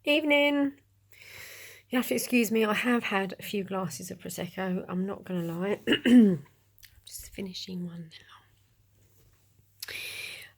Evening. You have to excuse me, I have had a few glasses of Prosecco, I'm not going to lie. I'm just finishing one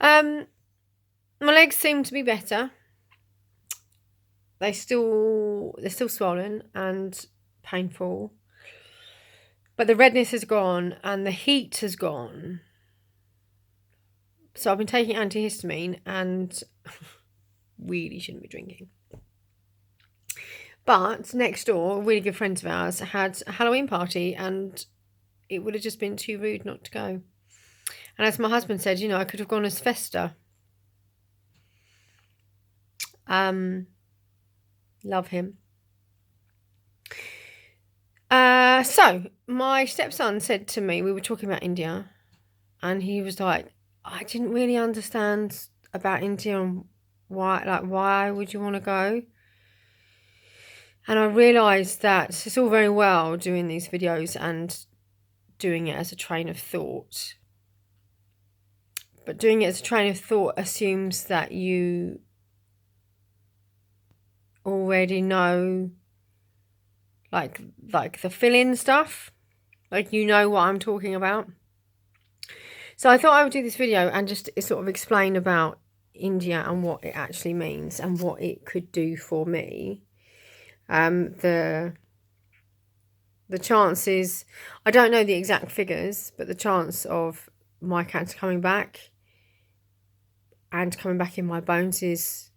now. My legs seem to be better. They're still swollen and painful. But the redness has gone and the heat has gone. So I've been taking antihistamine and really shouldn't be drinking. But next door, really good friends of ours had a Halloween party and it would have just been too rude not to go. And as my husband said, I could have gone as Fester. Love him. So my stepson said to me, we were talking about India, and he was like, I didn't really understand about India and why would you want to go? And I realised that it's all very well doing these videos and doing it as a train of thought. But doing it as a train of thought assumes that you already know like the fill-in stuff. Like you know what I'm talking about. So I thought I would do this video and just sort of explain about India and what it actually means and what it could do for me. The chances, I don't know the exact figures, but the chance of my cancer coming back and coming back in my bones is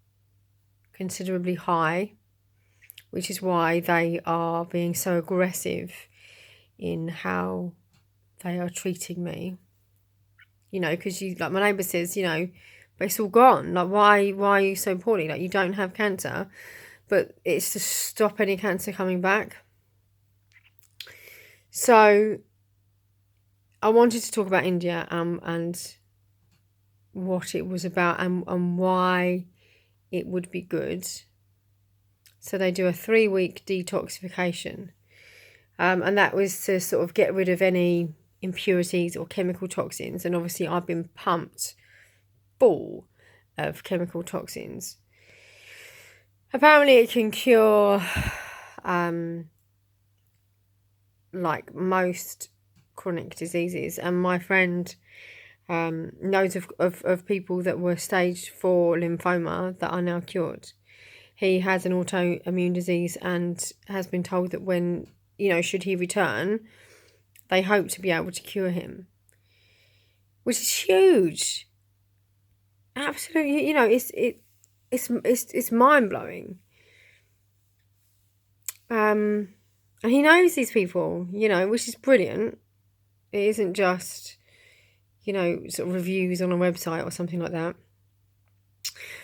considerably high, which is why they are being so aggressive in how they are treating me. Because like my neighbour says, but it's all gone. Like, why are you so poorly? Like, you don't have cancer, but it's to stop any cancer coming back. So I wanted to talk about India and what it was about and why it would be good. So they do a 3-week detoxification. And that was to sort of get rid of any impurities or chemical toxins. And obviously I've been pumped full of chemical toxins. Apparently it can cure like most chronic diseases. And my friend knows of people that were stage 4 lymphoma that are now cured. He has an autoimmune disease and has been told that when, should he return, they hope to be able to cure him, which is huge. Absolutely, it's mind blowing. And he knows these people, which is brilliant. It isn't just, sort of reviews on a website or something like that.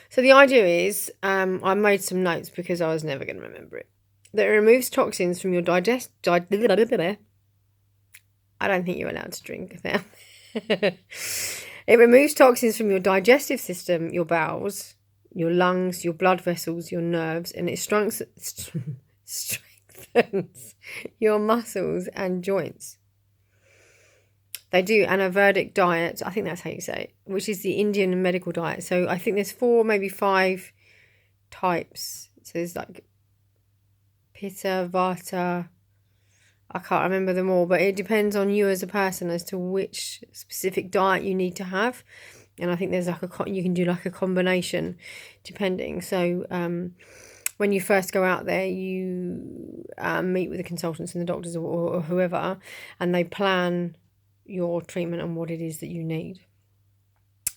So the idea is, I made some notes because I was never going to remember it. That it removes toxins from your I don't think you're allowed to drink there. It removes toxins from your digestive system, your bowels, your lungs, your blood vessels, your nerves, and it strengthens your muscles and joints. They do an Ayurvedic diet, I think that's how you say it, which is the Indian medical diet. So I think there's 4, maybe 5 types. So there's like Pitta, Vata, I can't remember them all, but it depends on you as a person as to which specific diet you need to have. And I think there's like you can do like a combination depending. So when you first go out there, you meet with the consultants and the doctors or whoever, and they plan your treatment and what it is that you need.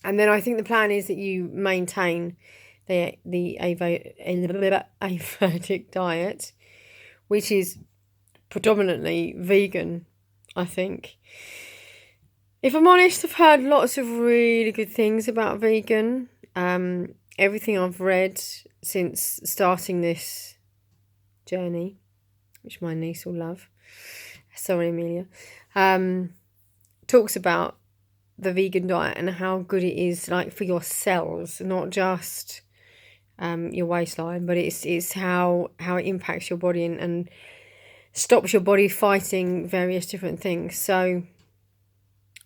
And then I think the plan is that you maintain the Ayurvedic diet, which is predominantly vegan, I think. If I'm honest, I've heard lots of really good things about vegan. Everything I've read since starting this journey, which my niece will love, sorry Amelia, talks about the vegan diet and how good it is, like for your cells, not just your waistline, but it's how it impacts your body and stops your body fighting various different things. So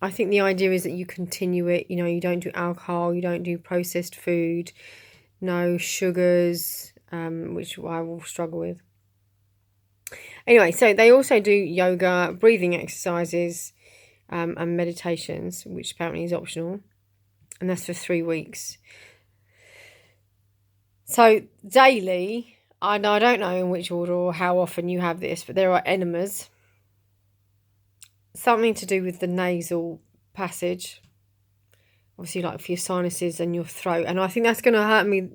I think the idea is that you continue it. You don't do alcohol, you don't do processed food, no sugars, which I will struggle with. Anyway, so they also do yoga, breathing exercises, and meditations, which apparently is optional. And that's for 3 weeks. So daily, I don't know in which order or how often you have this, but there are enemas. Something to do with the nasal passage. Obviously, like for your sinuses and your throat. And I think that's going to hurt me.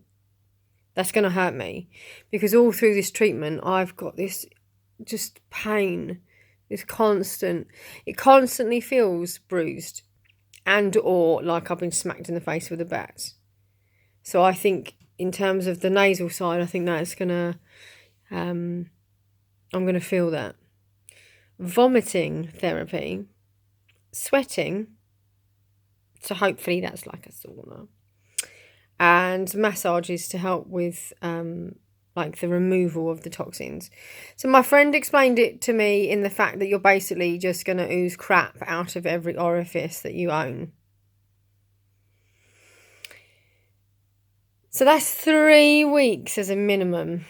That's going to hurt me. Because all through this treatment, I've got this just pain. This constant. It constantly feels bruised. And or like I've been smacked in the face with a bat. So I think in terms of the nasal side, I think that's going to... I'm going to feel that. Vomiting therapy. Sweating. So hopefully that's like a sauna. And massages to help with like the removal of the toxins. So my friend explained it to me in the fact that you're basically just going to ooze crap out of every orifice that you own. So that's 3 weeks as a minimum.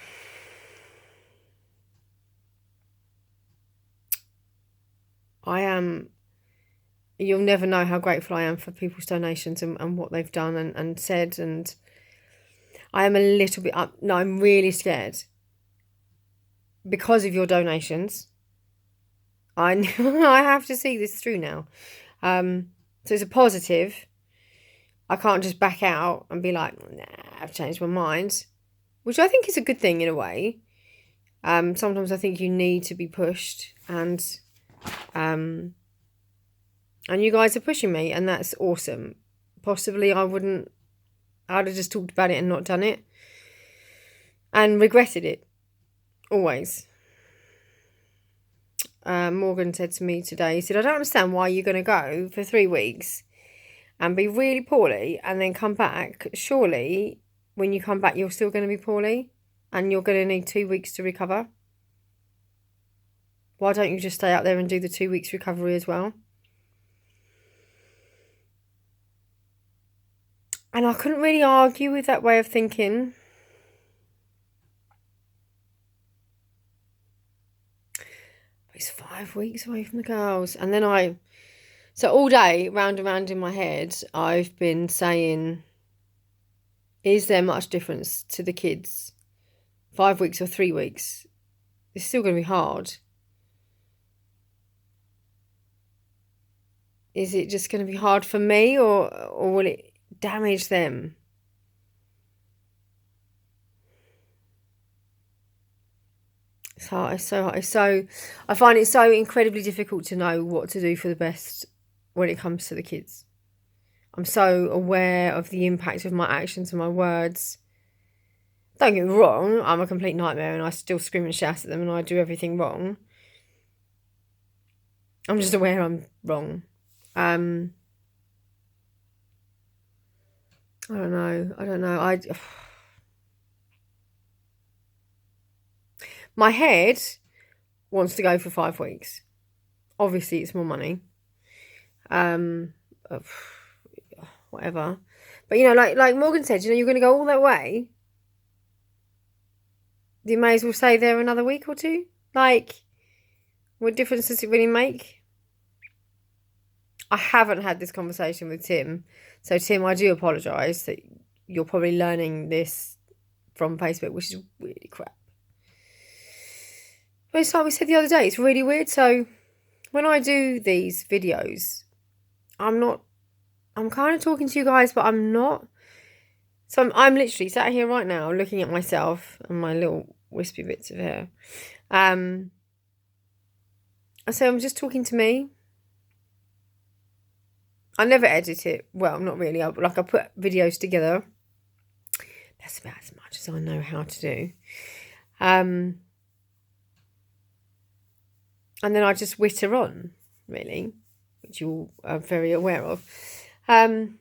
You'll never know how grateful I am for people's donations and what they've done and said. And I am a little bit no, I'm really scared because of your donations. I have to see this through now. So it's a positive. I can't just back out and be like, nah, I've changed my mind, which I think is a good thing in a way. Sometimes I think you need to be pushed, and you guys are pushing me, and that's awesome. Possibly I'd have just talked about it and not done it. And regretted it. Always. Morgan said to me today, he said, I don't understand why you're going to go for 3 weeks and be really poorly and then come back. Surely, when you come back, you're still going to be poorly and you're going to need 2 weeks to recover. Why don't you just stay out there and do the 2 weeks recovery as well? And I couldn't really argue with that way of thinking. It's 5 weeks away from the girls. And then so all day, round and round in my head, I've been saying, is there much difference to the kids? 5 weeks or 3 weeks? It's still going to be hard. Is it just going to be hard for me or will it damage them? It's hard. It's so hard. I find it so incredibly difficult to know what to do for the best when it comes to the kids. I'm so aware of the impact of my actions and my words. Don't get me wrong, I'm a complete nightmare and I still scream and shout at them and I do everything wrong. I'm just aware I'm wrong. I don't know. My head wants to go for 5 weeks. Obviously, it's more money. Whatever. But, like Morgan said, you're going to go all that way. You may as well stay there another week or two. Like, what difference does it really make? I haven't had this conversation with Tim. So, Tim, I do apologise that you're probably learning this from Facebook, which is really crap. But it's like we said the other day, it's really weird. So, when I do these videos, I'm kind of talking to you guys, but I'm not. So, I'm literally sat here right now looking at myself and my little wispy bits of hair. So, I'm just talking to me. I never edit it. Well, not really. I put videos together. That's about as much as I know how to do. And then I just witter on, really, which you are very aware of. And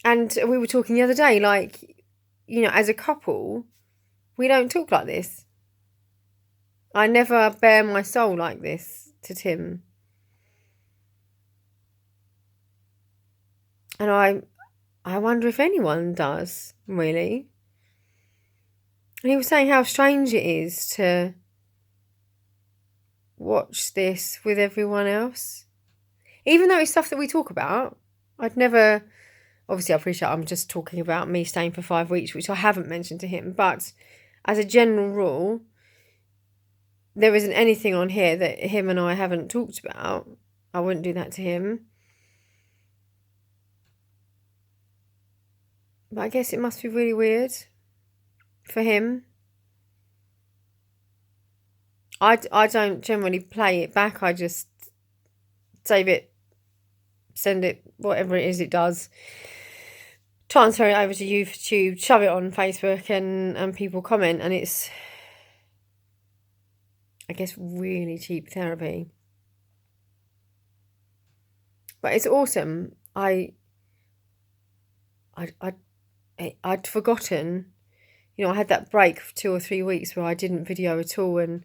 we were talking the other day, like, as a couple, we don't talk like this. I never bare my soul like this to Tim. And I wonder if anyone does, really. And he was saying how strange it is to watch this with everyone else. Even though it's stuff that we talk about, I'd never... Obviously, I appreciate I'm just talking about me staying for 5 weeks, which I haven't mentioned to him. But as a general rule, there isn't anything on here that him and I haven't talked about. I wouldn't do that to him. But I guess it must be really weird for him. I don't generally play it back. I just save it, send it, whatever it is it does, transfer it over to YouTube, shove it on Facebook, and people comment. And it's, I guess, really cheap therapy. But it's awesome. I'd forgotten, I had that break for 2 or 3 weeks where I didn't video at all, and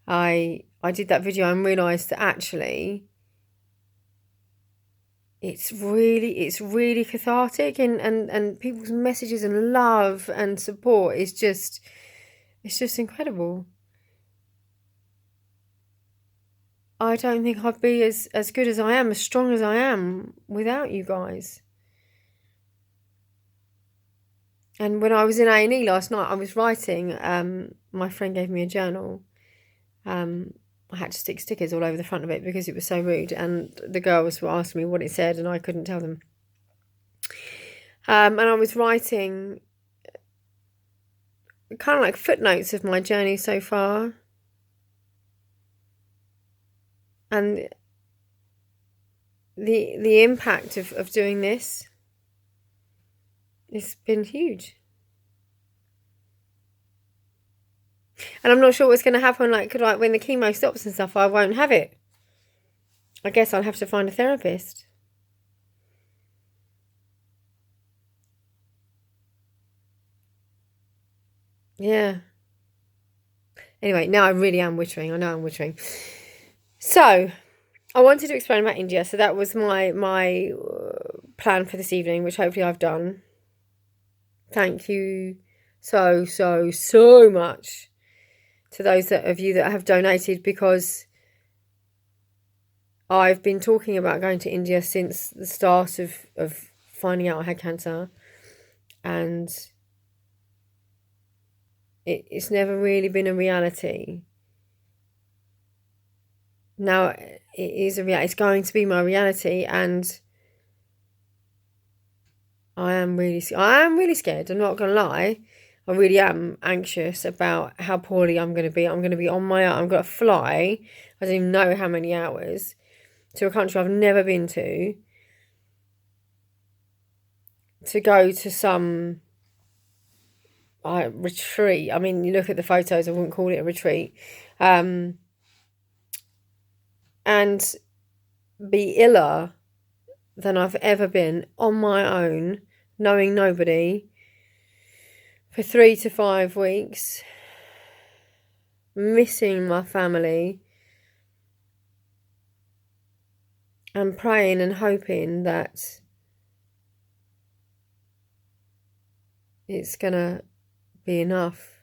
I did that video and realised that actually it's really cathartic, and people's messages and love and support is just, it's just incredible. I don't think I'd be as good as I am, as strong as I am without you guys. And when I was in A&E last night, I was writing. My friend gave me a journal. I had to stick stickers all over the front of it because it was so rude. And the girls were asking me what it said, and I couldn't tell them. And I was writing kind of like footnotes of my journey so far. And the impact of doing this, it's been huge. And I'm not sure what's going to happen, like when the chemo stops and stuff, I won't have it. I guess I'll have to find a therapist. Yeah. Anyway, now I really am wittering. I know I'm wittering. So, I wanted to explain about India. So that was my plan for this evening, which hopefully I've done. Thank you so much to those of you that have donated, because I've been talking about going to India since the start of finding out I had cancer, and it's never really been a reality. Now it is a reality. It's going to be my reality, and I am really scared. I'm not going to lie. I really am anxious about how poorly I'm going to be. I'm going to be on my own. I'm going to fly, I don't even know how many hours, to a country I've never been to go to some retreat. I mean, you look at the photos, I wouldn't call it a retreat. And be iller than I've ever been on my own, knowing nobody, for 3 to 5 weeks, missing my family, and praying and hoping that it's gonna be enough,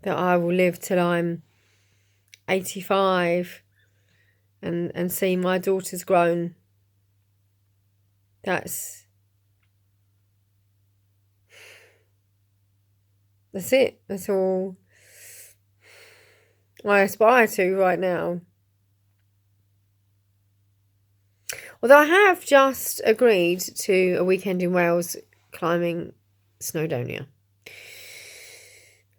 that I will live till I'm 85 and see my daughters grown. That's it. That's all I aspire to right now. Although I have just agreed to a weekend in Wales climbing Snowdonia.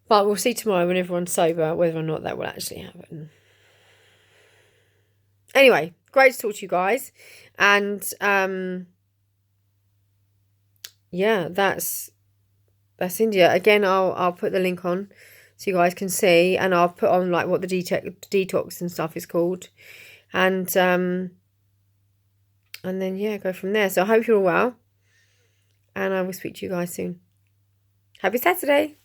But we'll see tomorrow when everyone's sober whether or not that will actually happen. Anyway, great to talk to you guys. And yeah, that's India. Again, I'll put the link on so you guys can see, and I'll put on like what the detox and stuff is called. And then yeah, go from there. So I hope you're all well, and I will speak to you guys soon. Happy Saturday.